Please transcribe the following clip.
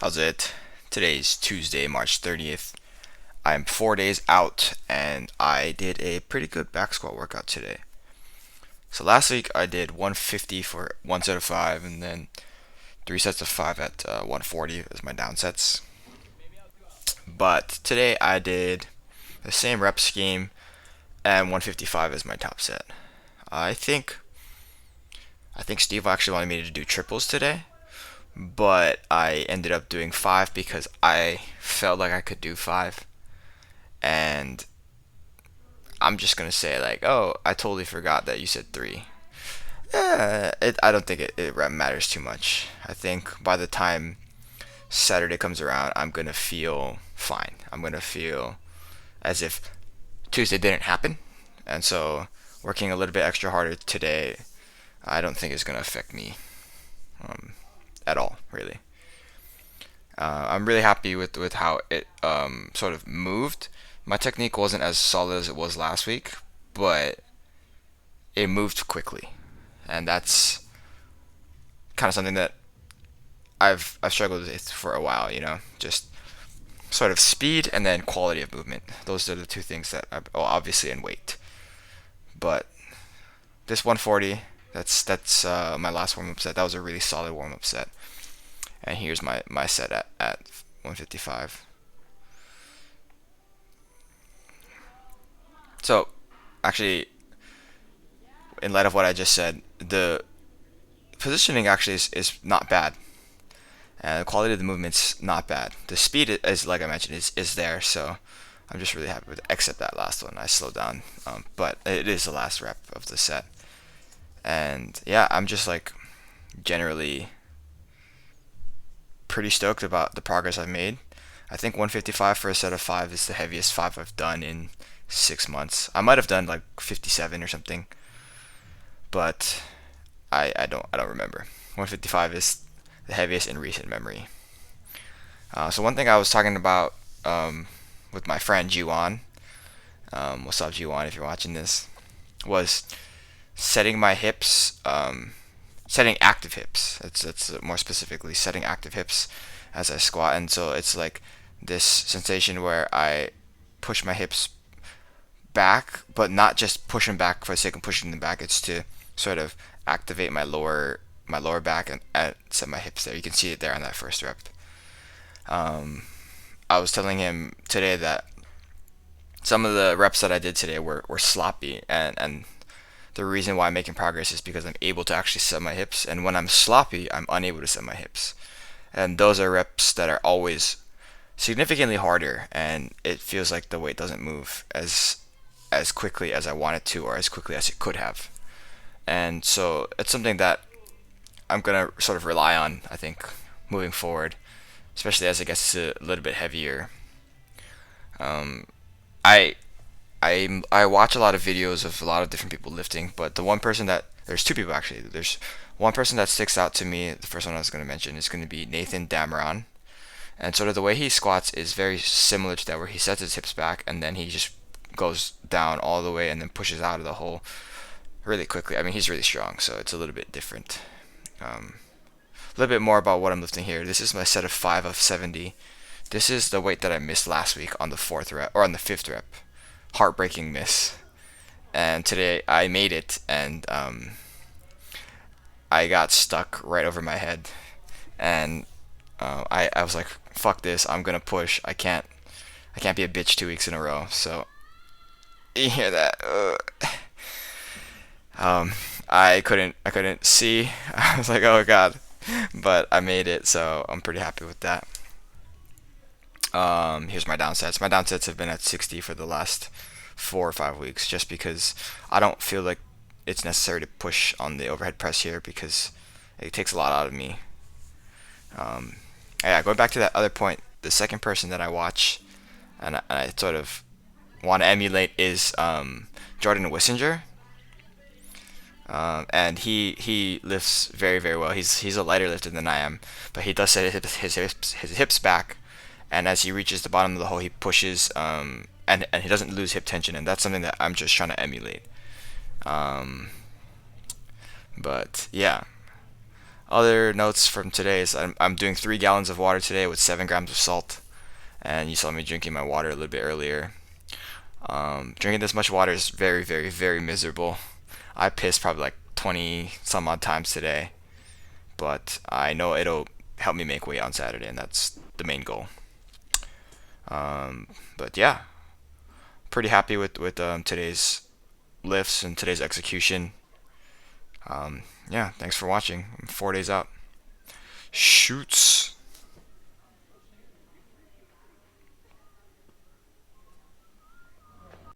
How's it? Today's Tuesday, March 30th. I'm 4 days out and I did a pretty good back squat workout today. So last week I did 150 for one set of five and then three sets of five at 140 as my down sets. But today I did the same rep scheme and 155 as my top set. I think I think Steve actually wanted me to do triples today, but I ended up doing five because I felt like I could do five. And I'm just gonna say like, oh, I totally forgot that you said three. I don't think it matters too much. I think by the time Saturday comes around, I'm gonna feel fine. I'm gonna feel as if Tuesday didn't happen, and so working a little bit extra harder today, I don't think is gonna affect me um, at all, really. I'm really happy with how it sort of moved. My technique wasn't as solid as it was last week, but it moved quickly, and that's kind of something that I've struggled with for a while. Just sort of speed and then quality of movement. Those are the two things that obviously in weight. But this 140, that's my last warm up set. That was a really solid warm up set, and here's my set at 155. So actually, in light of what I just said, the positioning actually is not bad. And the quality of the movement's not bad. The speed is, like I mentioned, is there. So I'm just really happy with it, except that last one. I slowed down, but it is the last rep of the set. And yeah, I'm just like generally pretty stoked about the progress I've made. I think 155 for a set of five is the heaviest five I've done in 6 months. I might have done like 57 or something, but I don't remember. 155 is the heaviest in recent memory. So one thing I was talking about with my friend Jiwan, what's up Jiwan if you're watching this, was setting my hips, setting active hips. It's more specifically setting active hips as I squat, and so it's like this sensation where I push my hips back, but not just push them back for the sake of pushing them back. It's to sort of activate my lower back and set my hips there. You can see it there on that first rep. Um, I was telling him today that some of the reps that I did today were sloppy, and the reason why I'm making progress is because I'm able to actually set my hips, and when I'm sloppy, I'm unable to set my hips. And those are reps that are always significantly harder, and it feels like the weight doesn't move as quickly as I want it to, or as quickly as it could have. And so it's something that I'm gonna sort of rely on, I think, moving forward, especially as it gets a little bit heavier. Um, I I watch a lot of videos of a lot of different people lifting, but the one person that there's two people actually. There's one person that sticks out to me. The first one I was going to mention is going to be Nathan Dameron, and sort of the way he squats is very similar to that, where he sets his hips back and then he just goes down all the way and then pushes out of the hole really quickly. I mean, he's really strong, so it's a little bit different. A little bit more about what I'm lifting here. This is my set of 5 of 70. This is the weight that I missed last week on the fourth rep or on the fifth rep. Heartbreaking miss. And today I made it, and I got stuck right over my head, and I was like, fuck this, I'm gonna push. I can't be a bitch 2 weeks in a row. So you hear that? I couldn't see. I was like, oh god, but I made it, so I'm pretty happy with that. Here's my downsets. My downsets have been at 60 for the last 4 or 5 weeks, just because I don't feel like it's necessary to push on the overhead press here because it takes a lot out of me. Um, yeah, going back to that other point, the second person that I watch and I sort of want to emulate is Jordan Wissinger. And he lifts very very well. He's a lighter lifter than I am, but he does set his hips back, and as he reaches the bottom of the hole, he pushes and he doesn't lose hip tension, and that's something that I'm just trying to emulate. Um, but yeah, Other notes from today is I'm doing 3 gallons of water today with 7 grams of salt. And you saw me drinking my water a little bit earlier. Drinking this much water is very, very, very miserable. I pissed probably like 20 some odd times today, but I know it'll help me make weight on Saturday, and that's the main goal. But yeah, pretty happy with today's lifts and today's execution. Yeah, thanks for watching. I'm 4 days out. Shoots.